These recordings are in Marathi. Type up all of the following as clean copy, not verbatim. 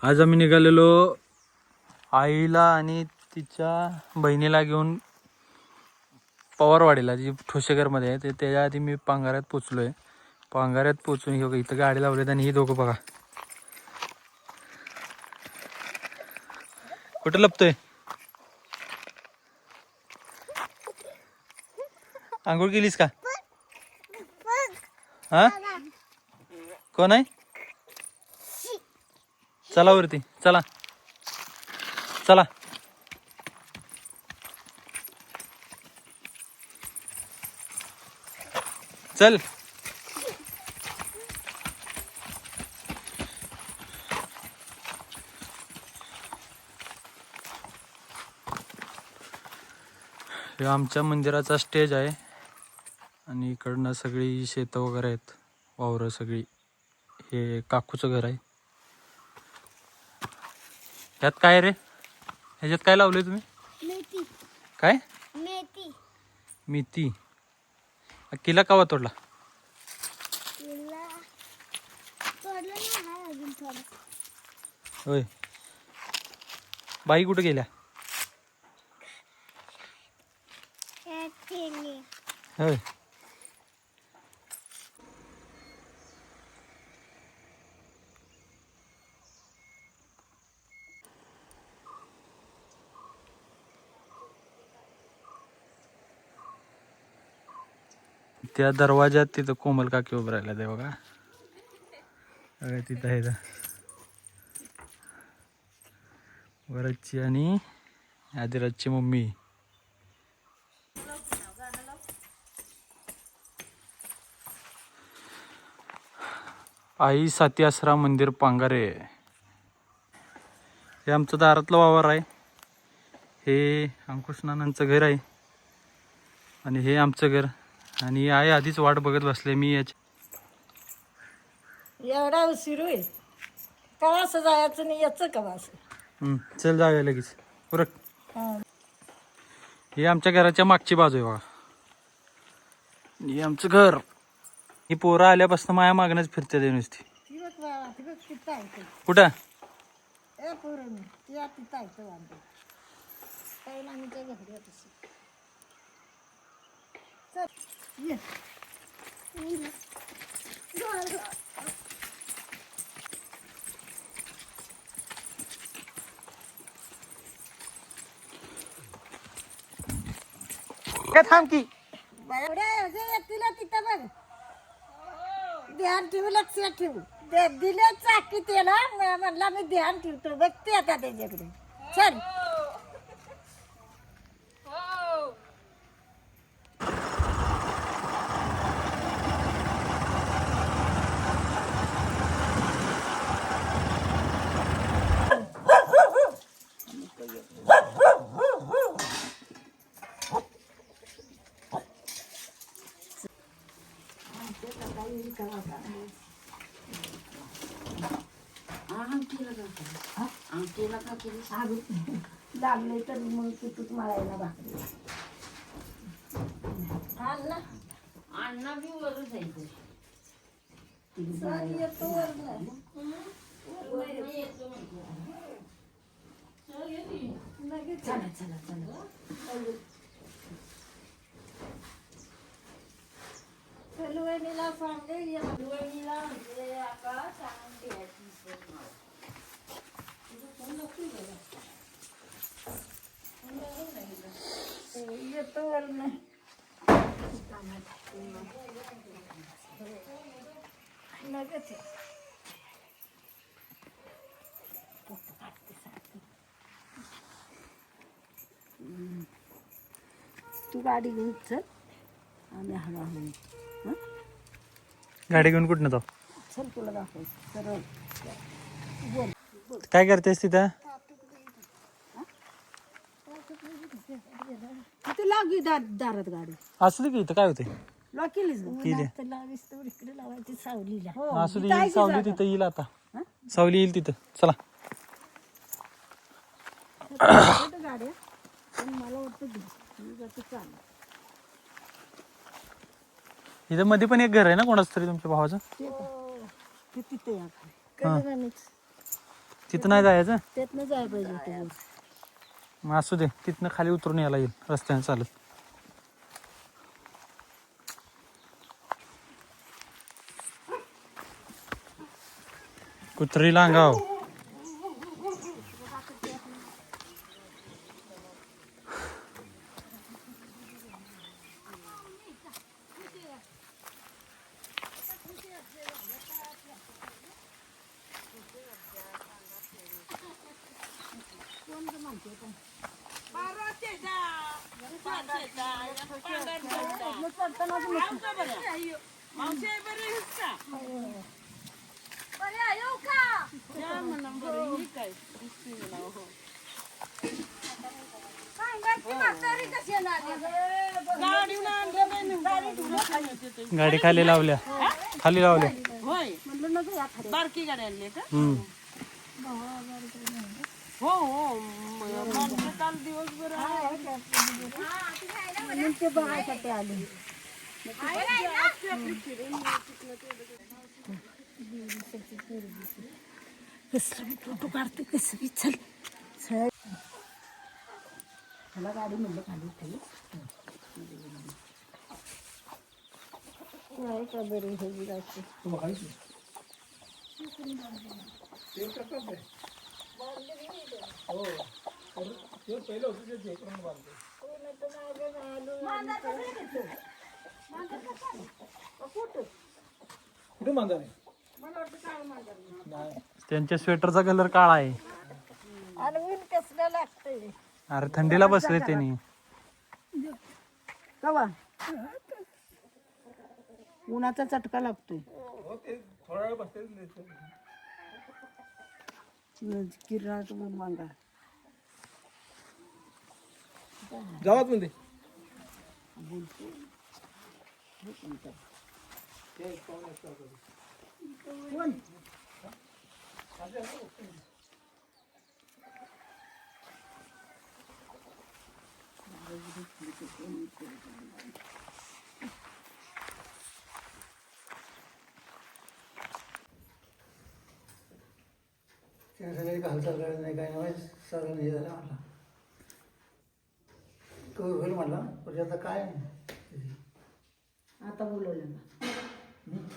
आज आम्ही निघालेलो आईला आणि तिच्या बहिणीला घेऊन पवारवाडीला, जी ठोसेघरमध्ये आहे. त्याच्या आधी मी पांगाऱ्यात पोचलोय. पांगाऱ्यात पोचून हे इथं गाडी लावलीत आणि ही दोघं बघा कुठं लपतोय. आंघोळ केलीस का? हा, कोण आहे? चला वरती, चला चला. चल. हे आमच्या मंदिराचा स्टेज आहे आणि इकडनं सगळी शेतं वगैरे आहेत, वावरं सगळी. हे काकूचं घर आहे. ह्यात काय रे? ह्याच्यात काय लावलंय तुम्ही? मेथी. काय? मेथी. मेथी. किला कावा तोडला? तिला तोडलं नाही, आहे अजून थोडं. होय. बाई कुठे गेल्या? ठेवली. होय. त्या दरवाजात तिथं कोमल काकी उभं राहिला ते बघा. तिथं आहे वरची आणि आदिराजची मम्मी. आई साती आसरा मंदिर पांगारे. हे आमचं दारातलं वावर आहे. हे अंकुशनानांचं घर आहे आणि हे आमचं घर. आणि आई आधीच वाट बघत बसले मी याची. एवढा उशीर होईल का? असं जायचं नाही, याचं का असं. चल जाऊया लगेच. उरक. हे आमच्या घराच्या मागची बाजू आहे बघा. हे आमचं घर. ही पोरं आल्यापासून माया मागणंच फिरते ते नुसती. ती बघ बाबा, ती बघ तिथं आहे. कुठं? ए पोरं ती तिथं आहे वांदे. काही ना मी त्या घरी येत असेल. चल ये. काय थांब की. तिला तिथं बघ. ध्यान ठेवू, लक्ष ठेवू. दिले चाकी त्याला म्हणला मी ध्यान ठेवतो. बघते आता त्याच्याकडे. चल. लागले तर मग तूच मारायला भाकरी. अण्णा बी वरच आहे. येतो वरण. चला चला चला. वहिनीला सांगेल, वहिनीला म्हणजे आता सांगून द्यायची. येतो वरण. लगेच तू गाडी घेऊन चल. आम्ही हळूहळू. गाडी घेऊन कुठं जाऊ? चल तुला दाखवायचं सरळ. काय करतेस तिथं? तिथे लावली दारात गाडी. असू दे की. इथं काय होते? लॉक केलीस केली. लावीस तर इकडे लावायची सावलीला. असू दे. येईल सावली तिथं येईल. आता सावली येईल तिथं. चला. गाड्या पण मला वाटतं चाल. इथं मध्ये पण एक घर आहे ना कोणाचं तरी, तुमच्या भावाचं? ते तिथे हा. तिथं नाही जायचं. त्यातनं जायला पाहिजे होतं. मग असू दे, तिथनं खाली उतरून यायला येईल रस्त्याने चालत. कुत्री लांगाव. गाडी खाली लावल्या, खाली लावल्या. बारकी गाडी आणली का? हो काल दिवसभर ते बघायसाठी आले. कसं फोटो काढते कसं चल मला गाडी म्हणलं खाली ठेवली नाही का बरी हे विराची त्यांच्या स्वेटरचा कलर काळा आहे. आणि ऊन कसलं लागतंय अरे थंडीला बसले त्यांनी. कवा उन्हाचा चटका लागतोय. किराट मांगा जावात म्हणजे त्या सगळी हालचाल करायला नाही काय नाही सगळं हे झालं म्हणला तो होईल म्हणला पण आता काय आता बोलवलं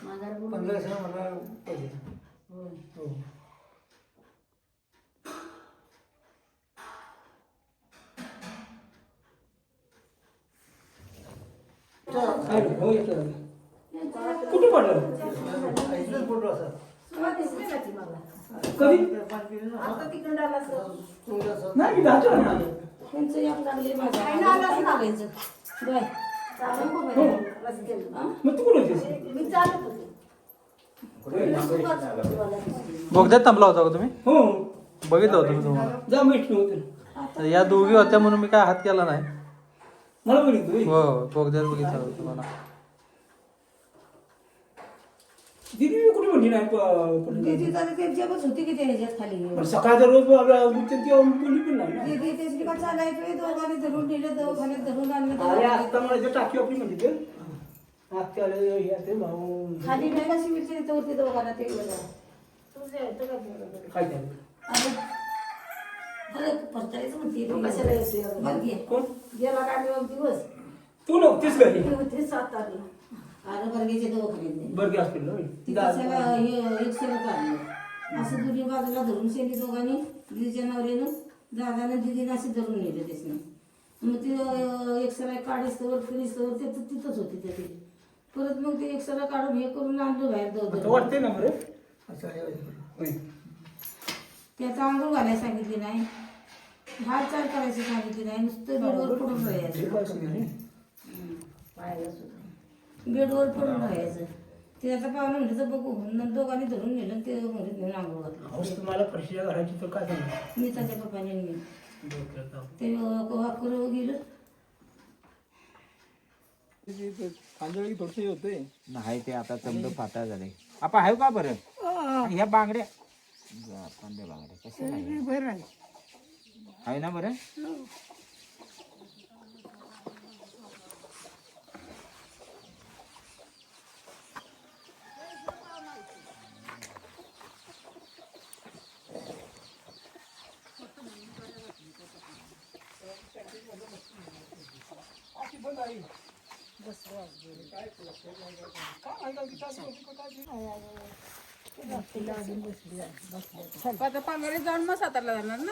माघार 1500 मला पाहिजे. होय हो कुठे पडलं ऐकलंच बोललो असं कधी आता तिकडे आला नाही मी जातो ना त्यांचं एक लागले माझ्या मग तू कुठे होतीस मी चालत होते बोगद्यात थांबला होता का तुम्ही? हो बघितलं होतं मी तुम्हाला. जा भेटलो होते तर या दोघी होत्या म्हणून मी काय हात केला नाही. मला बघितलं हो बोगद्यात बघितलं होतं तुम्हाला. दिदी मी कुठे म्हणली नाही दीदी तर त्यांच्यावरच होती की त्या ह्याच्यात खाली पण सकाळचा रोज आपल्या बोलली पण नाही ना. दीदी त्याची का चालायचं दोघांनी धरून नेलं दवाखान्यात धरून आणलं अरे आता मला जे टाकी आपली म्हणली ते आत्या आले हे ते भाऊ खाली नाही का शिविरच्या तिथं होती दवाखान्यात ते बघा तुझं येतं का बरोबर काय झालं अरे परतायचं म्हणते कशाला येते कोण गेला काढले मग दिवस तू नव्हतीच घरी ते होते 7 तारीख अरे बर्गेच्या दवाखान्यात बरं गॅस पिल्लो त्याला हे एक शेण काढलं असं दोन्ही बाजूला धरून शेणी दोघांनी दिदीच्या नवऱ्यानं दादानं दिदीनं असे धरून नेलं त्याच्यानं मग ते एक्सरा काढीस्तवर फिरिस्तवर ते तिथंच होते त्याचे परत मग ते एक्सरा काढून हे करून आणलं बाहेर आता वाटते ना बरं असं आहे. त्याचा आंघोळ घालायला सांगितली नाही हात चाल करायची सांगितली नाही नुसतं बेडवर पडून राहायचं पायाला सुद्धा बेडवर पडून राहायचं ते आता पाहुणं म्हणजे तर बघू दोघांनी धरून नेलं ते घरी घेऊन आंघोळ घातलं हौस तुम्हाला फरशीच्या घराची तर काय सांगणार मी त्याच्या पप्पाने मी ते वाकूर गेलं कांजळी थोडसे होते. नाही ते आता चमड फाटा झाले. आपण आहे का बरं ह्या बांगड्या पांढऱ्या बांगड्या कशा नाही बरं आहे ना बरं आता पांगरे जाऊन मग सातारला जाणार ना.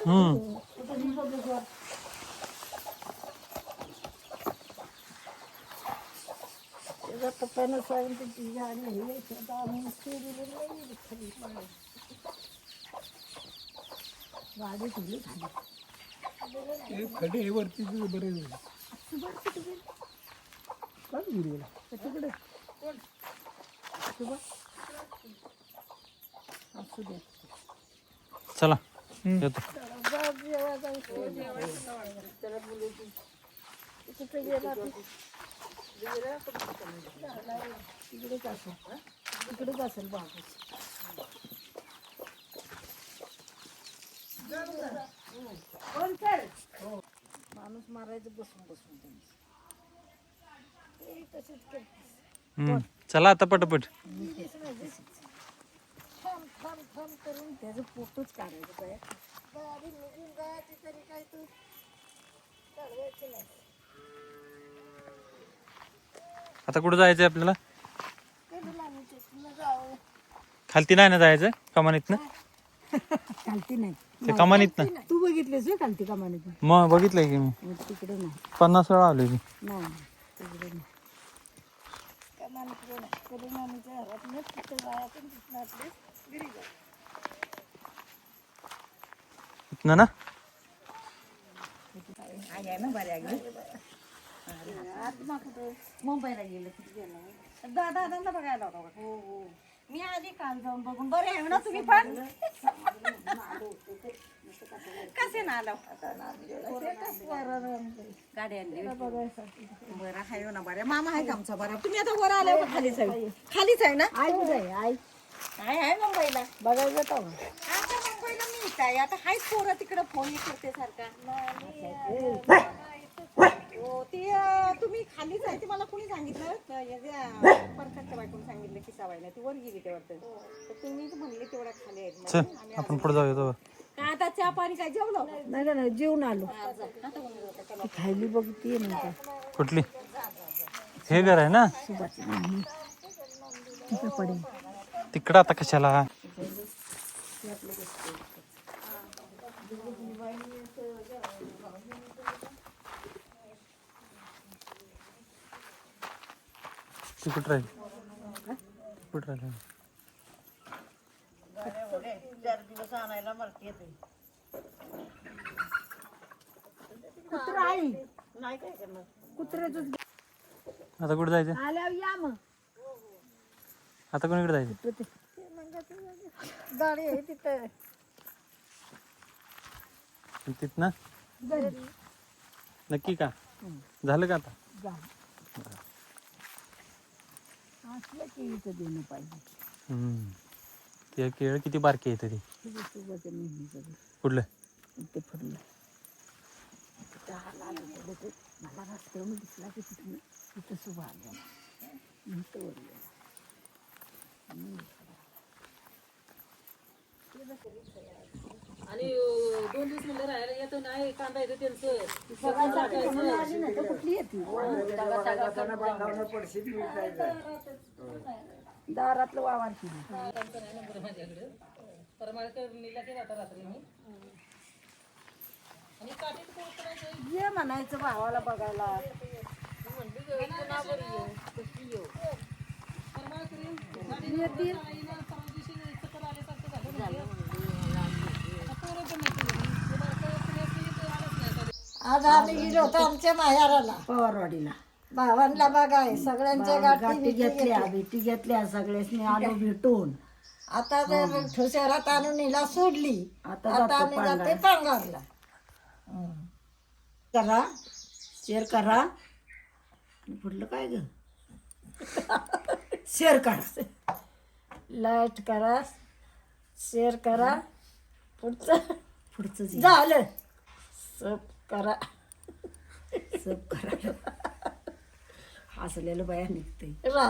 पप्पानं सांगितलं ती झाड नाही आता आम्ही केलेलं नाही खाली गाडी ठेवली खाली खडे हे वरती बरे काय गिरीला तिकडे असू दे चला येतो. कुठे गेला तिकडेच असेल तिकडेच असेल बाबू माणूस मारायचं बसून बसून त्यांनी तसेच करते चला आता पटपट. थांब थांब थांब करून त्याचं फोटोच काढायचं काय गाडी निघून जायची तरी काय तू काढवायचं नाही आता कुठं जायचंय आपल्याला? खालती नाही ना जायचं कमानीत ना? खालती नाही ते कमानीत ना? तू बघितलेस होय खालती कमानीत मग बघितलंय की मी तिकडे नाही 50 वेळा आलोय मी. नाही तिकडे नाही कमानीकडे नाही कमानीच्या घरात नाही तिथं जायचं तिथं आपले घरी जायचं इथनं ना? आहे ना बऱ्या मुंबईला गेलं किती गेला दादांना बघायला होता हो हो मी आधी काल जाऊन बघून बरे आहे ना तुम्ही पण कसे ना आलो गाडी आणली बरं आहे ना बऱ्या मामा आहे का आमचा बरा तुम्ही आता वर आल्यावर खालीच आहे ना आई आहे मुंबईला बघायला आता मुंबईला मी इथं आहे आता हाय पोरं तिकडं फोन करते सारखा हो ती तुम्ही खालीच आहे ते मला कोणी सांगितलं परखाच्या बायकोने सांगितलं की सवायला ती वर गेली ते वाटतं तर तुम्हीच म्हणले तेवढ्या खाली आहेत चल आपण पुढे जाऊया तो. काय आता चहा पाणी काय जेवलो नाही नाही जेवून आलो खायली बघती म्हणते कुठली? हे घर आहे ना पडेल तिकडं आता कशाला? ती कुठं राहील? कुठं राहील? कुत्रा आई नाही काय करणार कुत्र्याच आता कुठं जायचं? आल्यावर या मग आता कोणीकडे जायचं? गाडी आहे तिथं तिथनं नक्की का? झालं का आता? असलं की इथं देणं पाहिजे ते केळ किती बारकी आहे तरी. कुठलं? ते फुडलं मला रस्त्यावर दिसला की तिथं तिथं सुभा आला आणि 2 दिवस म्हणलं राहायला येतं नाही कांदा येतं त्यांचं कुठली येते दारातलं वावर जे म्हणायचं भावाला बघायला आज आम्ही गेलो होतो आमच्या माहेराला पवारवाडीला भावांना बघाय सगळ्यांच्या गाठी घेतल्या भेटी घेतल्या सगळ्यांनी आलो भेटून आता शहरात आणून हिला सोडली आता आम्ही जाते पांगारला करा शेअर करा पुढलं काय ग शेअर करा लाईट करा शेअर करा पुढचं झालं सब करा सब करा हसलेलं बाया निघते